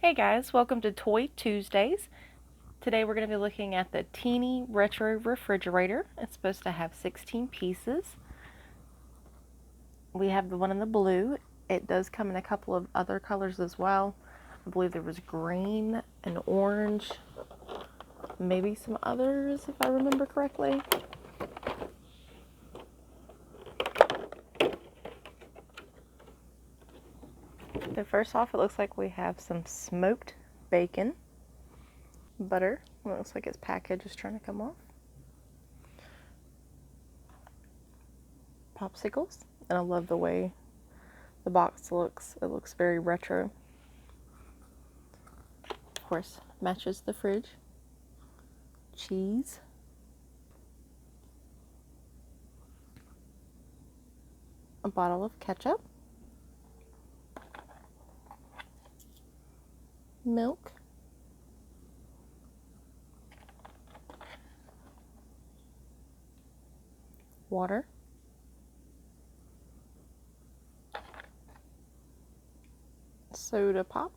Hey guys, welcome to Toy Tuesdays. Today we're going to be looking at the teeny retro refrigerator. It's supposed to have 16 pieces. We have the one in the blue. It does come in a couple of other colors as well. I believe there was green and orange, maybe some others if I remember correctly. So first off, it looks like we have some smoked bacon, butter. It looks like its package is trying to come off. Popsicles, and I love the way the box looks. It looks very retro. Of course, matches the fridge. Cheese. A bottle of ketchup. Milk. Water. Soda pop.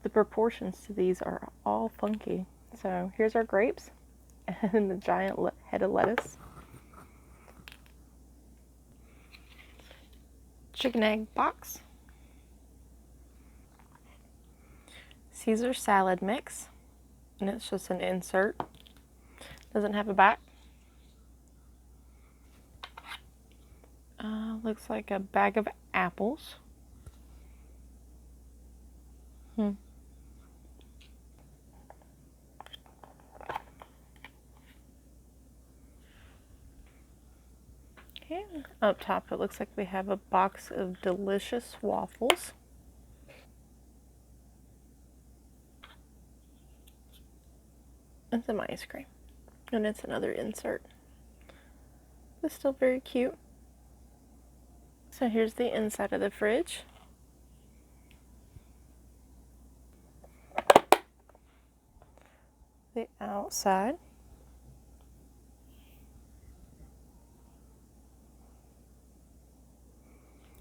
The proportions to these are all funky. So here's our grapes and the giant head of lettuce. Chicken egg box. Caesar salad mix. And it's just an insert. Doesn't have a back. Looks like a bag of apples. Okay, up top it looks like we have a box of delicious waffles. And some ice cream. And it's another insert. It's still very cute. So here's the inside of the fridge. The outside.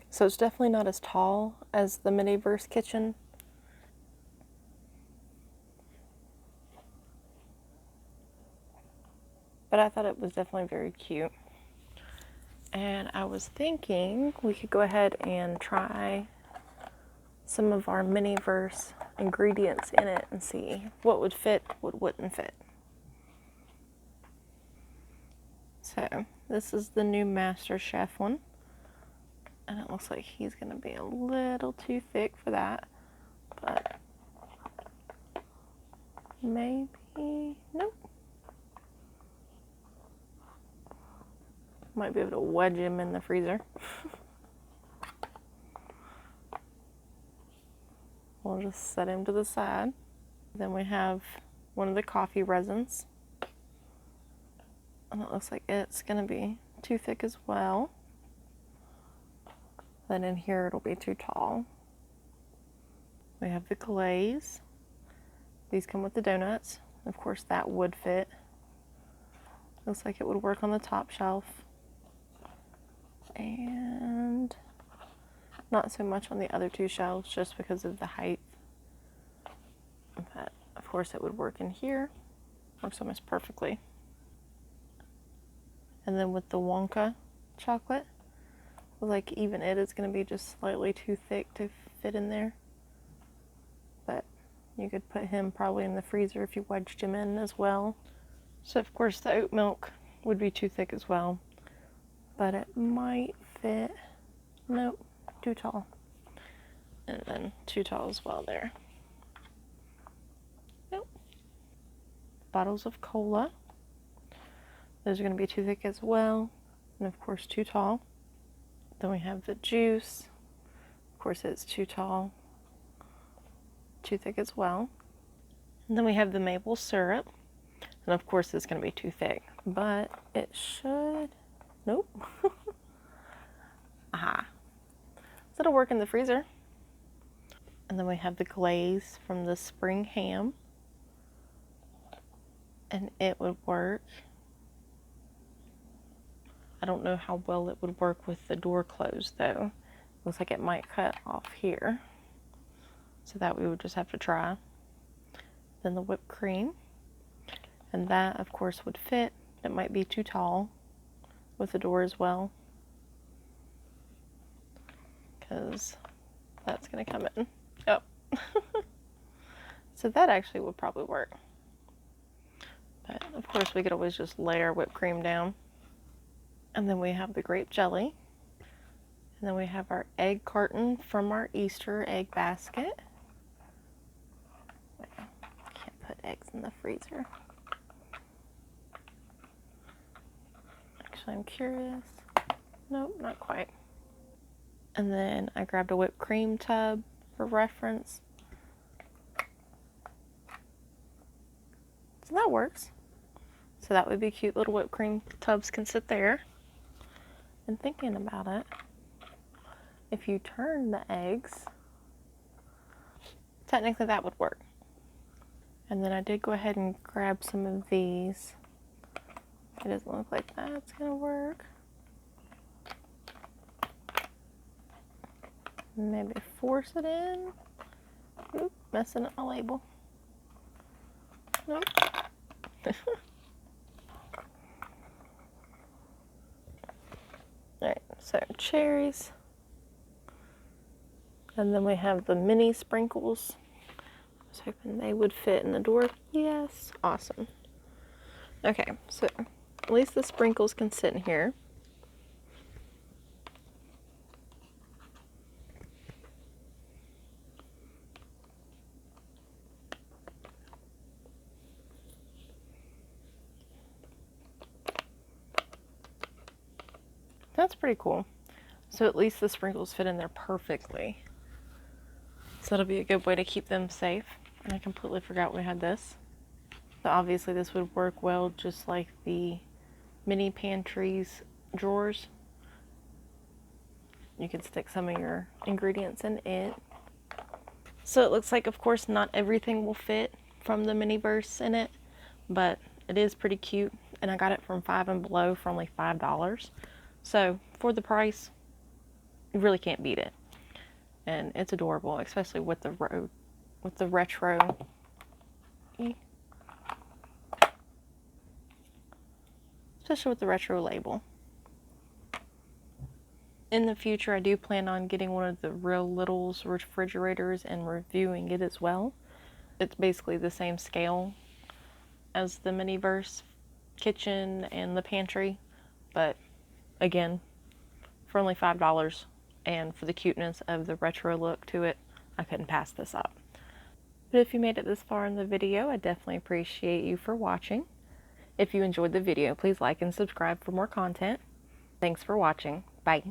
So it's definitely not as tall as the Miniverse kitchen. But I thought it was definitely very cute. And I was thinking we could go ahead and try some of our Miniverse ingredients in it and see what would fit, what wouldn't fit. So this is the new Master Chef one. And it looks like he's going to be a little too thick for that. But maybe, nope. Might be able to wedge him in the freezer. We'll just set him to the side. Then we have one of the coffee resins. And it looks like it's going to be too thick as well. Then in here it'll be too tall. We have the glaze. These come with the donuts. Of course that would fit. Looks like it would work on the top shelf. And not so much on the other two shelves just because of the height. But of course it would work in here. Works almost perfectly. And then with the Wonka chocolate, like even it is going to be just slightly too thick to fit in there. But you could put him probably in the freezer if you wedged him in as well. So of course the oat milk would be too thick as well. But it might fit. Nope, too tall. And then too tall as well there. Nope. Bottles of cola. Those are going to be too thick as well. And of course too tall. Then we have the juice. Of course it's too tall. Too thick as well. And then we have the maple syrup. And of course it's going to be too thick. But it should... Nope. Aha. So it'll work in the freezer. And then we have the glaze from the spring ham. and it would work. I don't know how well it would work with the door closed though. Looks like it might cut off here. So that we would just have to try. Then the whipped cream. And that of course would fit. It might be too tall with the door as well, because that's gonna come in. Oh. So that actually would probably work. But of course we could always just lay our whipped cream down. And then we have the grape jelly. And then we have our egg carton from our Easter egg basket. Wait, can't put eggs in the freezer. Actually, I'm curious. Nope, not quite. And then I grabbed a whipped cream tub for reference. So that works. So that would be cute. Little whipped cream tubs can sit there. And thinking about it, if you turn the eggs, technically that would work. And then I did go ahead and grab some of these. It doesn't look like that's gonna work. Maybe force it in. Oop, messing up my label. Nope. Alright, so cherries. And then we have the mini sprinkles. I was hoping they would fit in the door. Yes, awesome. Okay, so at least the sprinkles can sit in here. That's pretty cool. So at least the sprinkles fit in there perfectly. So that'll be a good way to keep them safe. And I completely forgot we had this. So obviously this would work well just like the mini pantries drawers. You can stick some of your ingredients in it. So it looks like, of course, not everything will fit from the Miniverse in it, but it is pretty cute. And I got it from Five and Below for only $5. So for the price, you really can't beat it. And it's adorable, especially with the retro. Especially with the retro label. In the future, I do plan on getting one of the Real Littles refrigerators and reviewing it as well. It's basically the same scale as the Miniverse kitchen and the pantry, but again, for only $5 and for the cuteness of the retro look to it, I couldn't pass this up. But if you made it this far in the video, I definitely appreciate you for watching. If you enjoyed the video, please like and subscribe for more content. Thanks for watching. Bye.